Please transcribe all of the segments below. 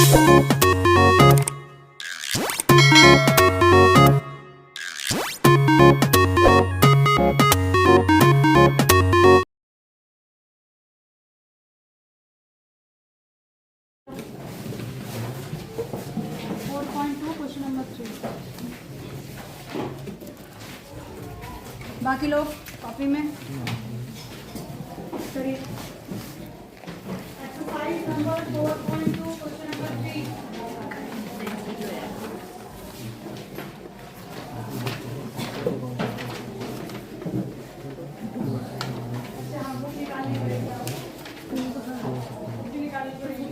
Question number 3। बाकी लोग copy में करिए। Exercise number 4.2 question number 3। हमको निकालनी पड़ेगी, निकालनी पड़ेगी।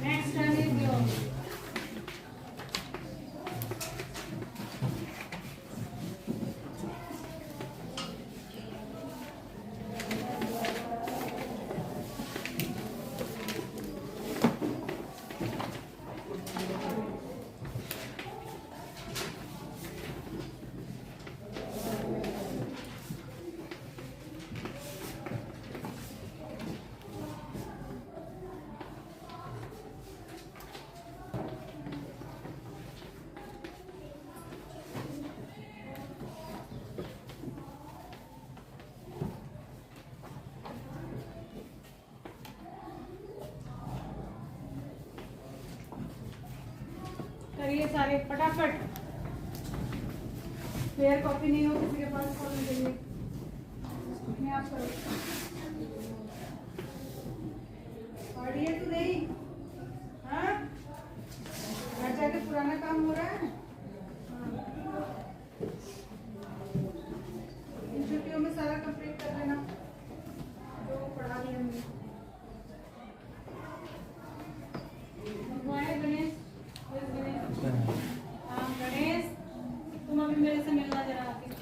Next turn is your. करिए सारे फटाफट। फेयर कॉपी नहीं हो किसी के पास कॉपी के लिए अपने आप करो। पढ़िए तो नहीं, हाँ घर जाके पुराना काम हो रहा है। इन छुट्टियों में सारा कंप्लीट कर लेना जो पढ़ा दिया हमने। गणेश, हाँ गणेश, तुम अभी मेरे से मिलना जरा आके।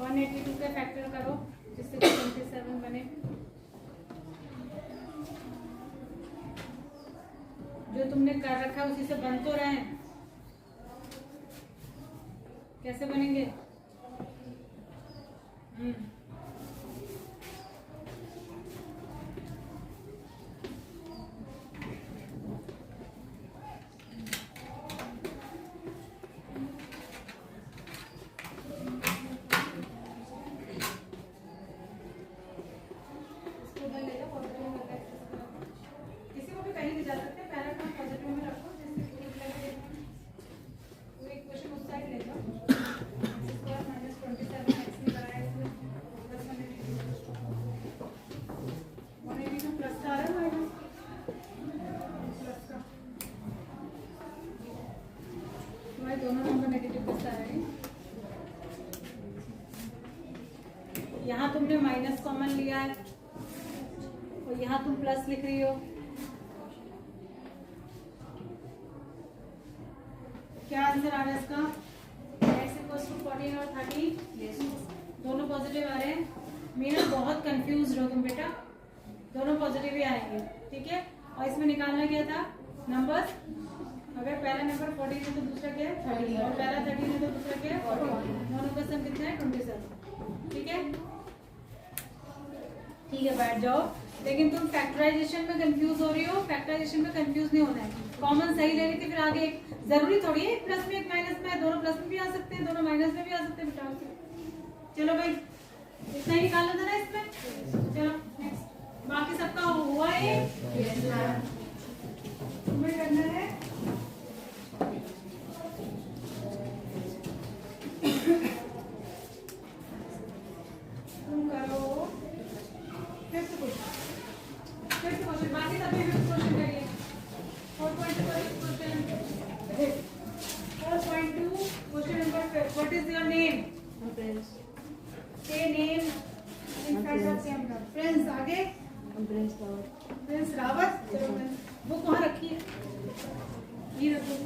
वन 182 का फैक्टर करो जिससे 27 बने। जो तुमने कर रखा है उसी से बन तो रहे हैं, कैसे बनेंगे? किसी को भी कहीं भी जा सकते हैं, पहला काम पॉजिटिव में रखो जिससे ठीक लगे। तो एक क्वेश्चन उस साइड ले जाओ। -27 x निकाला है इसमें प्लस 182 प्लस का आ रहा है माइनस प्लस का। तुम्हारे दोनों नंबर नेगेटिव प्लस आ रहे हैं। यहाँ तुमने माइनस कॉमन लिया है और यहाँ तुम प्लस लिख रही हो। क्या आंसर आ रहा है इसका? x = 14 और 30 दोनों पॉजिटिव आ रहे हैं। मीना बहुत कंफ्यूज हो तुम बेटा, दोनों पॉजिटिव ही आएंगे, ठीक है। और इसमें निकालना क्या था नंबर्स? अगर पहला नंबर 14 है तो दूसरा क्या है 30, और पहला 13 है तो दूसरा क्या है 14। दोनों का सम कितना है 27, ठीक है। ठीक है बैठ जाओ। लेकिन तुम फैक्टराइजेशन में कंफ्यूज हो रही हो, फैक्टराइजेशन में कंफ्यूज नहीं होना है। कॉमन सही ले रही थी, फिर आगे जरूरी थोड़ी है प्लस में एक माइनस में, दोनों प्लस में भी आ सकते हैं, दोनों माइनस में भी आ सकते हैं बेटा। चलो भाई इतना ही निकालना था ना इसमें। चलो नेक्स्ट, बाकी सबका हुआ है, तुम्हें करना है तुम करो फिफ्थ क्वेश्चन। बाकी सभी फिफ्थ क्वेश्चन करिए। 4.2 question number 5। What is your name? आगे प्रिंस रावत। चलो वो कहाँ रखी है, ये रखो।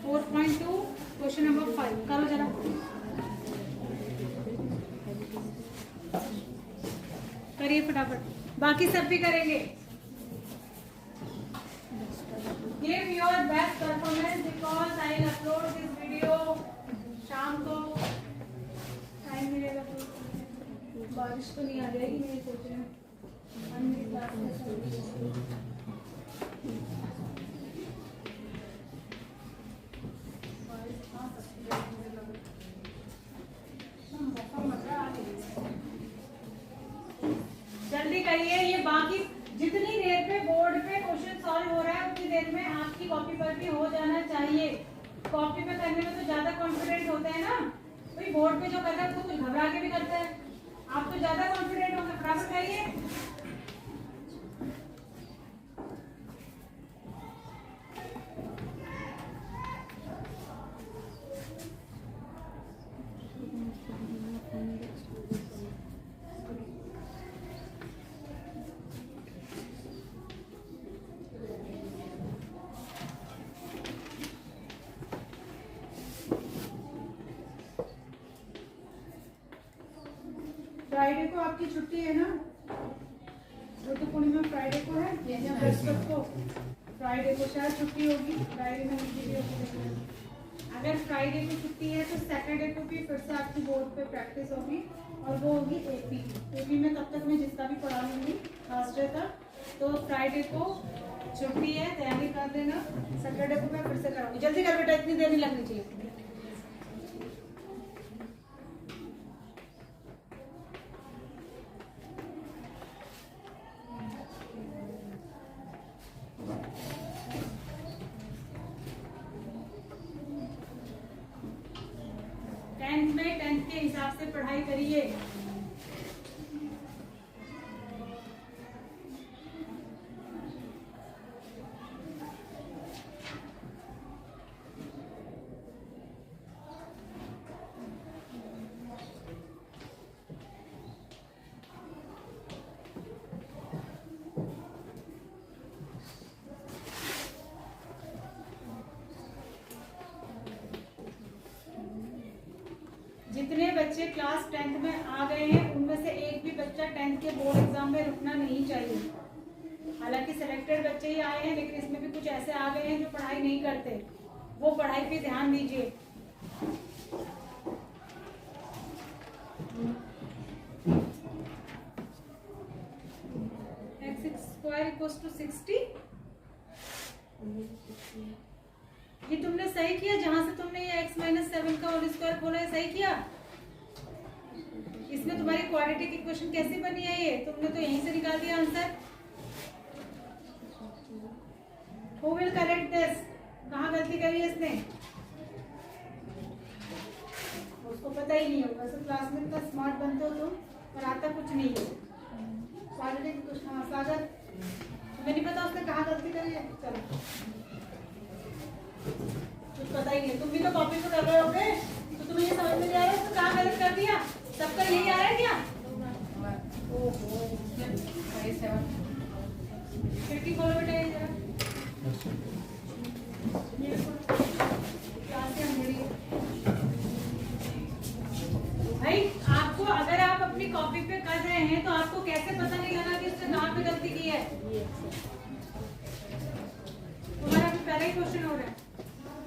4.2 क्वेश्चन नंबर 5 करो जरा। करिए फटाफट, बाकी सब भी करेंगे। Give your best performance because I will upload this video शाम को। टाइम मिलेगा तो, बारिश तो नहीं आ जाएगी मैं सोच रही हूँ। जल्दी करिए, ये बाकी जितनी देर पे बोर्ड पे क्वेश्चन सॉल्व हो रहा है उतनी देर में आपकी कॉपी पर भी हो जाना चाहिए। कॉपी पे करने में तो ज्यादा कॉन्फिडेंट होते हैं ना, भाई बोर्ड पे जो कर रहा है उसको कुछ घबरा के भी करता है। आप तो ज्यादा कॉन्फिडेंट होकर फटाफट करिए। फ्राइडे को आपकी छुट्टी है ना, बुद्ध पूर्णिमा फ्राइडे को है या बृहस्पति को? फ्राइडे को शायद छुट्टी होगी, फ्राइडे में भी होगी। अगर फ्राइडे को छुट्टी है तो सैटरडे को भी फिर से आपकी बोर्ड पे प्रैक्टिस होगी और वो होगी एपी में। तब तक मैं जिसका भी पढ़ा लूँगी थर्सडे तक, तो फ्राइडे को छुट्टी है, तैयारी कर देना। सैटरडे को मैं फिर से कराऊंगी। जल्दी कर बेटा, इतनी देर नहीं लगनी चाहिए। टेंथ के हिसाब से पढ़ाई करिए। जितने बच्चे क्लास 10th में आ गए हैं उनमें से एक भी बच्चा 10th के बोर्ड एग्जाम में रुकना नहीं चाहिए। हालांकि सिलेक्टेड बच्चे ही आए हैं, लेकिन इसमें भी कुछ ऐसे आ गए हैं जो पढ़ाई नहीं करते, वो पढ़ाई पे ध्यान दीजिए। x² = 60। ये तुमने सही किया, जहां से तुमने ये x-7 का होल स्क्वायर खोला है, सही किया। इसमें तुम्हारी क्वाड्रेटिक इक्वेशन कैसी बनी है, ये तुमने तो यहीं से निकाल दिया answer. Who will correct this? कहाँ गलती करी है इसने? उसको पता ही नहीं होगा। सब क्लास में इतना स्मार्ट बनते हो तुम, पर आता कुछ नहीं है। क्वाड्रेटिक इक्वेशन, हाँ सागर, तुम्हें नहीं पता उसने कहाँ गलती करी है? चलो, कुछ पता ही नहीं। तुम भी तो कॉपी तो कर रहे होगे, तो तुम्हें ये समझ में नहीं आ रहा है तो कहाँ गलत कर दिया? सबका यही आ रहा है क्या? ओहो, 50 खोलो बेटा ये जरा। भाई आपको, अगर आप अपनी कॉपी पे कर रहे हैं तो आपको कैसे पता नहीं लगा कि उसने कहाँ पे गलती की है? तुम्हारा अभी पहला ही क्वेश्चन हो रहा है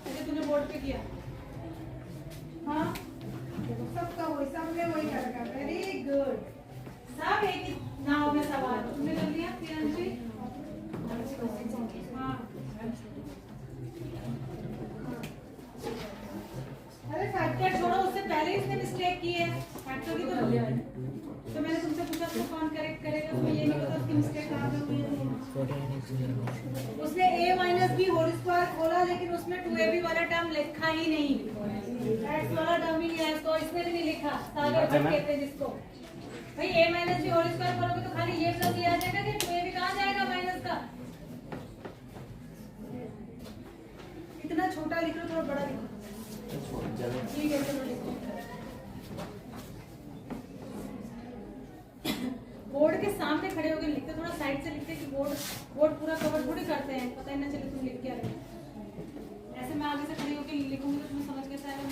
जैसे तूने बोर्ड पे किया। हाँ, सबका वही, सबने वही कर रखा। Very good. सब एक ही नाव में सवाल तुमने कर लिया। प्रियांशी, हाँ, अरे फैक्टर छोड़ो, उससे पहले इसने मिस्टेक की है। फैक्टर की तो मैंने तुमसे पूछा उसको कौन करेक्ट करेगा, उसमें ये नहीं पता उसकी मिस्टेक कहाँ पे हुई है। उसने a-b होल स्क्वायर खोला, लेकिन उसमें 2ab वाला टर्म लिखा ही नहीं, x वाला टर्म ही नहीं है, इसको इसने भी नहीं लिखा। सागर भट्ट कहते हैं जिसको। भाई a-b होल स्क्वायर खोलोगे तो खाली ये सब लिया जाएगा कि 2ab कहाँ जाएगा माइनस का? इतना छोटा लिख लो, थोड़ा बड़ा लिखो। ठीक है, चलो लिखो। बोर्ड के सामने खड़े होकर लिखते, थोड़ा साइड से लिखते कि बोर्ड पूरा कवर थोड़ी करते हैं, पता ही ना चले तुम लिख क्या रहे हो। ऐसे मैं आगे से खड़ी होकर लिखूंगी तो तुम्हें समझ कैसे आएगा?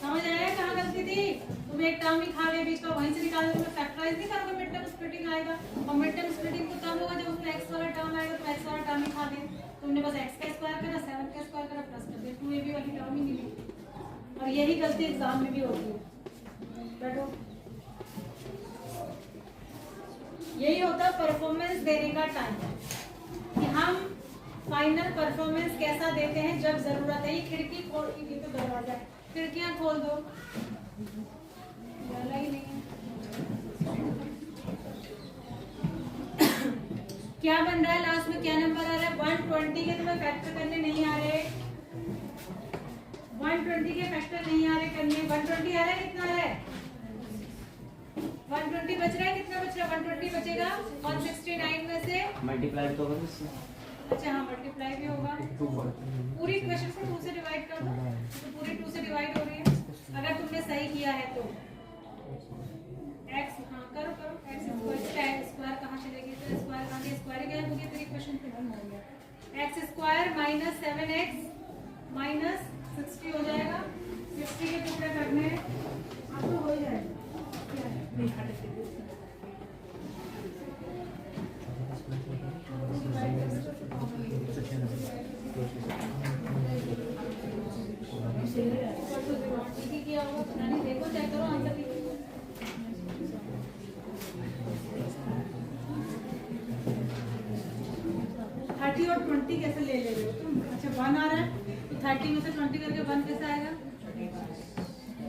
समझ आया कहाँ गलती थी? तुम एक टर्म ही खा गए बीच का, वहीं से निकाल दो, फैक्टराइज नहीं करोगे, मिड टर्म स्प्लिटिंग आएगा। और मिड टर्म स्प्लिटिंग तो तब होगा जब उसमें एक्स वाला टर्म आएगा, तो एक्स वाला टर्म ही खा दिया तुमने, बस एक्स का स्क्वायर करा, 7 का स्क्वायर करा, प्लस कर दिया, तुम्हें भी वाली टर्म ही नहीं ली। और यही गलती एग्जाम में भी होती है। बैठो, यही होता है परफॉर्मेंस देने का टाइम, कि हम फाइनल परफॉर्मेंस कैसा देते हैं जब जरूरत है। ये खिड़की खोल, ये तो दरवाजा है, खिड़कियां खोल दो, डाला ही नहीं है। क्या बन रहा है लास्ट में, क्या नंबर आ रहा है? 120 के तुम्हें फैक्टर करने नहीं आ रहे, 120 के फैक्टर नहीं आ रहे करने। 120 आ रहा है, कितना आ रहा है? 120 बच रहा है, कितना बच रहा है? 120 बचेगा 169 में से मल्टीप्लाई तो होगा इससे। अच्छा हाँ, मल्टीप्लाई भी होगा। पूरी इक्वेशन को 2 से डिवाइड कर दो, तो पूरी 2 से डिवाइड हो रही है अगर तुमने सही किया है तो। x, हाँ करो करो, x स्क्वायर कहाँ चलेगी? तो स्क्वायर कहाँ गया? स्क्वायर गया हो गया, तेरी इक्वेशन फिर हो गया। x square minus 7x minus 60 हो जाएगा। 60 के टुकड़े करने हैं, अब तो हो ही जाएगा। किया होगा पता नहीं, देखो चेक करो आंसर। 30 और 20 कैसे ले रहे हो तुम? अच्छा 1 आ रहा है, तो 30 में से 20 करके 1 कैसे आएगा?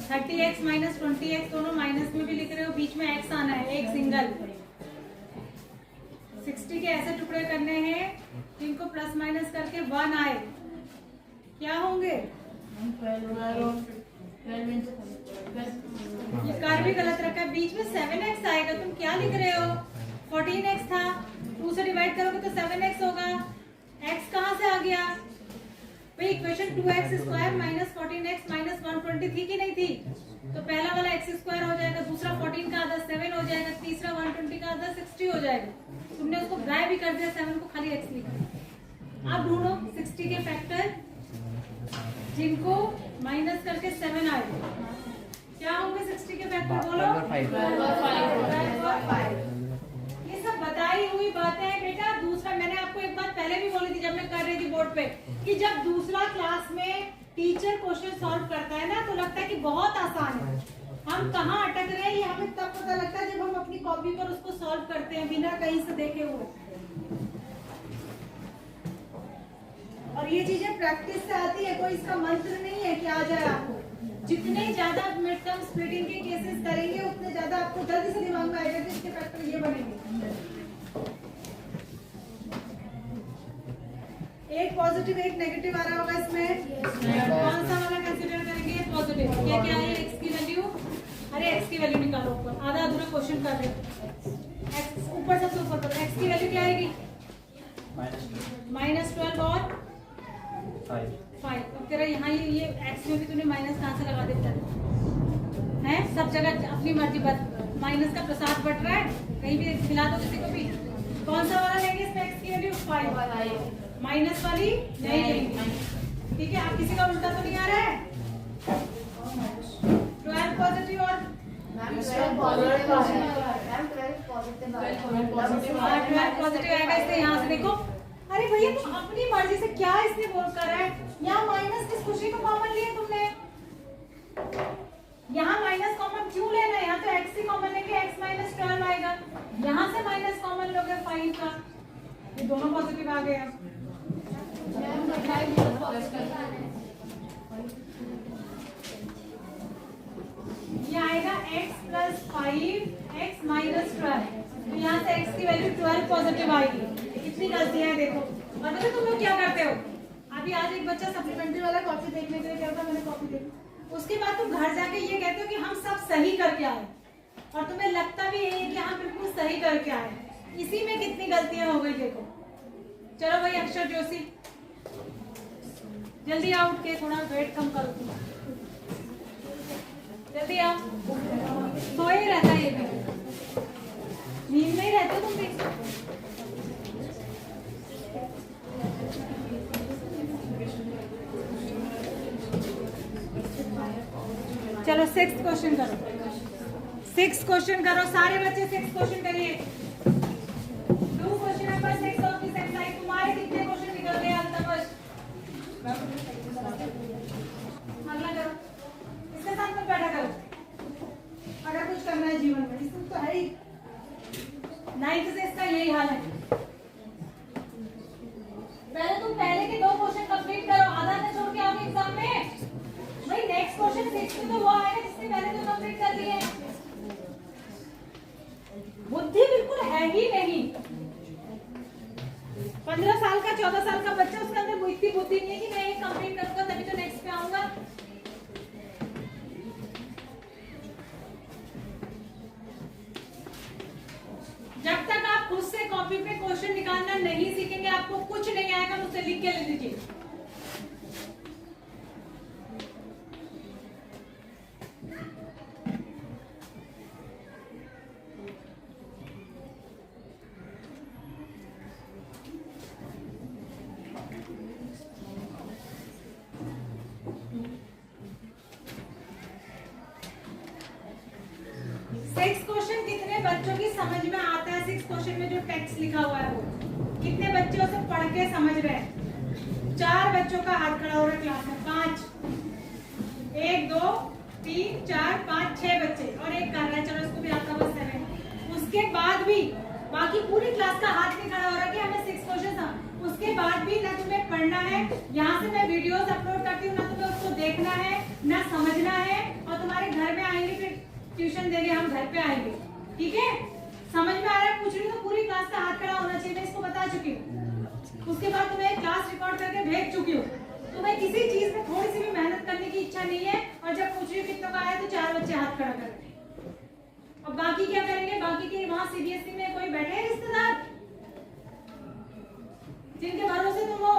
30x माइनस 20x, दोनों माइनस में भी लिख रहे हो, बीच में x आना है, एक सिंगल। 60 के ऐसे टुकड़े करने हैं जिनको प्लस माइनस करके 1 आए, क्या होंगे? ये कार भी गलत रखा है, बीच में 7x आएगा, तुम क्या लिख रहे हो? 14x था, 2 से डिवाइड करोगे तो 7x होगा, x कहाँ से आ गया भाई? Equation 2x square minus 14x minus 120 थी कि नहीं थी? तो पहला वाला x स्क्वायर हो जाएगा, दूसरा 14 का आधा 7 हो जाएगा, तीसरा 120 का आधा 60 हो जाएगा। तुमने उसको गायब भी कर दिया, 7 को खाली x लिखा। अब ढूंढो 60 के फैक्टर जिनको माइनस करके 7 आए, क्या होंगे 60 के फैक्टर? बोलो। 5। ये सब बताई हुई बातें हैं बेटा। दूसरा, मैंने आपको एक बात पहले भी बोली थी जब मैं कर रही थी बोर्ड पे, कि जब दूसरा क्लास में टीचर क्वेश्चन सॉल्व करता है ना, तो लगता है कि बहुत आसान है, हम कहाँ अटक रहे हैं ये हमें तब पता लगता है जब हम अपनी कॉपी पर उसको सॉल्व करते हैं बिना कहीं से देखे हुए। और ये चीजें प्रैक्टिस से आती है, कोई इसका मंत्र नहीं है कि आ जाए आपको। जितने ज्यादा मिड टर्म स्प्लिटिंग के केसेस करेंगे उतने ज्यादा आपको जल्दी से दिमाग में आएगा कि इसके फैक्टर ये बनेंगे। एक पॉजिटिव एक नेगेटिव आ रहा होगा इसमें, कौन सा वाला कंसीडर करेंगे? पॉजिटिव। क्या क्या है x की वैल्यू? अरे x की वैल्यू निकालो ऊपर, आधा अधूरा क्वेश्चन कर रहे हो। x ऊपर सबसे ऊपर पर x की वैल्यू क्या आएगी? -12 और 5। अब तेरा यहाँ ये x में भी तूने माइनस कहाँ से लगा देता है? सब जगह अपनी मर्जी, बस माइनस का प्रसाद बट रहा है, कहीं भी खिला दो किसी को भी। कौन सा वाला लेंगे इसमें? x की वैल्यू 5, माइनस वाली नहीं लेंगे, ठीक है? आप किसी का उल्टा तो नहीं आ रहा है? 12 पॉजिटिव और 12 पॉजिटिव आएगा इससे। यहाँ से देखो, अरे भैया तुम अपनी मर्जी से क्या इसने बोल कर रहा है? यहाँ माइनस किस खुशी को कॉमन लिए तुमने? यहाँ माइनस कॉमन क्यों लेना है? यहाँ तो x ही कॉमन लेंगे, x माइनस 12 आएगा, यहाँ से माइनस कॉमन लोगे 5 का, ये दोनों पॉजिटिव आ गए। ये आएगा x प्लस 5 x माइनस 12, तो यहाँ से x की वैल्यू 12 पॉजिटिव आएगी। कितनी गलतियां हैं देखो। और पता तुम लोग क्या करते हो? अभी आज एक बच्चा सप्लीमेंट्री वाला कॉपी देखने के लिए कहता, मैंने कॉपी देखी, उसके बाद तुम घर जाके ये कहते हो कि हम सब सही करके आए, और तुम्हें लगता भी यही है कि हम बिल्कुल सही करके आए। इसी में कितनी गलतियां हो गई देखो। चलो भाई अक्षर जोशी जल्दी आओ, उठ के थोड़ा वेट कम करो, जल्दी आओ। सोए रहता है ये भी, नींद में ही रहते हो तुम भी। चलो 6th क्वेश्चन करो, 6th क्वेश्चन करो सारे बच्चे, 6th क्वेश्चन करिए। Do question number 6 of this exercise. तुम्हारे कितने क्वेश्चन निकल गए अल्तमश? अगला करो, इसके साथ में बैठा करो अगर कुछ करना है जीवन में। इसमें तो है ही, 9th से इसका यही हाल है। पहले तुम पहले के 2 क्वेश्चन कंप्लीट करो, आधा ना छोड़ के आओगे एग्जाम में। भाई नेक्स्ट क्वेश्चन 6 में तो वो आएगा जिसने पहले तो कंप्लीट कर दिए। बुद्धि बिल्कुल है ही नहीं। 15 साल का 14 साल का बच्चा, उसके अंदर इतनी बुद्धि नहीं है कि मैं ये कंप्लीट करूंगा तभी तो नेक्स्ट पे आऊंगा। जब तक आप खुद से कॉपी पे क्वेश्चन निकालना नहीं सीखेंगे, आपको कुछ नहीं आएगा। मुझसे लिख के ले लीजिए। क्वेश्चन कितने बच्चों की समझ में आता है? 6 क्वेश्चन में जो टेक्स्ट लिखा हुआ है वो कितने बच्चे उसे पढ़ के समझ रहे हैं? 4 बच्चों का हाथ खड़ा हो रहा है क्लास में, 5, 1 2 3 4 5 6 बच्चे और एक कर रहा है, चलो इसको भी आता होगा 7। उसके बाद भी बाकी पूरी क्लास का हाथ नहीं खड़ा हो रहा कि हमें 6 क्वेश्चन था। उसके बाद भी ना तुम्हें पढ़ना है, यहाँ से मैं वीडियोस अपलोड करती हूँ, ना तुम्हें उसको देखना है ना समझना है। और तुम्हारे घर में आएंगे, फिर ट्यूशन देंगे, हम घर पे आएंगे, ठीक है? समझ में आ रहा है? पूछ रही तो पूरी क्लास का हाथ खड़ा होना चाहिए, मैं इसको बता चुकी हूँ। उसके बाद तुम्हें क्लास रिकॉर्ड करके भेज चुकी हूँ। तुम्हें किसी चीज में थोड़ी सी भी मेहनत करने की इच्छा नहीं है। और जब पूछ रही हूँ कितनों का आया तो 4 बच्चे हाथ खड़ा कर। और बाकी क्या करेंगे? बाकी के वहाँ सीबीएसई में कोई बैठे हैं रिश्तेदार जिनके भरोसे तुम हो?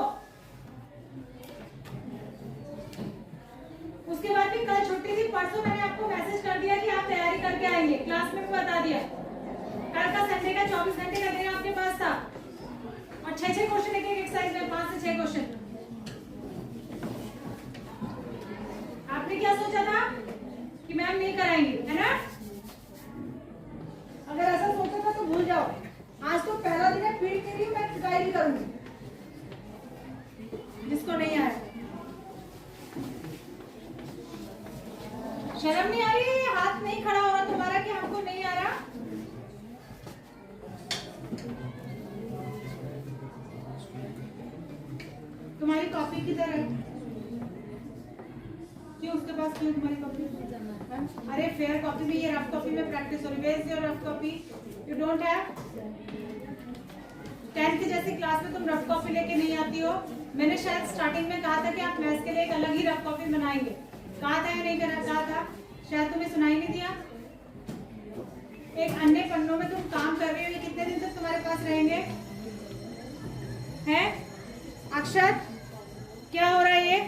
उसके बाद भी कल छुट्टी थी, परसों मैंने आपको मैसेज कर दिया कि आप तैयारी करके आएंगे, क्लास में भी बता दिया। कल का संडे का 24 घंटे का दिन आपके पास था और 6-6 क्वेश्चन एक एक्सरसाइज में, 5 से 6 क्वेश्चन। आपने क्या सोचा था कि मैम नहीं कराएंगी, है ना? अगर ऐसा सोचा था तो भूल जाओ। आज तो पहला दिन है, फील्ड के लिए मैं गाइड करूंगी जिसको नहीं आया। शर्म नहीं आ रही है? हाथ नहीं खड़ा हो रहा तुम्हारा कि हमको नहीं आ रहा? तुम्हारी कॉपी किधर है? क्यों उसके पास क्यों तुम्हारी कॉपी? अरे फेयर कॉपी में, ये रफ कॉपी में प्रैक्टिस हो रही है। Where is your rough copy? You don't have? 10th जैसी क्लास में तुम रफ कॉपी लेके नहीं आती हो। मैंने शायद स्टार्टिंग में कहा था कि आप मैथ्स के लिए एक अलग ही रफ कॉपी बनाएंगे। कहा था या नहीं कहा था? शायद तुम्हें सुनाई नहीं दिया। एक अन्य पन्नों में तुम काम कर रहे हो, ये कितने दिन तक तुम्हारे पास रहेंगे? हैं? अक्षर क्या हो रहा है ये?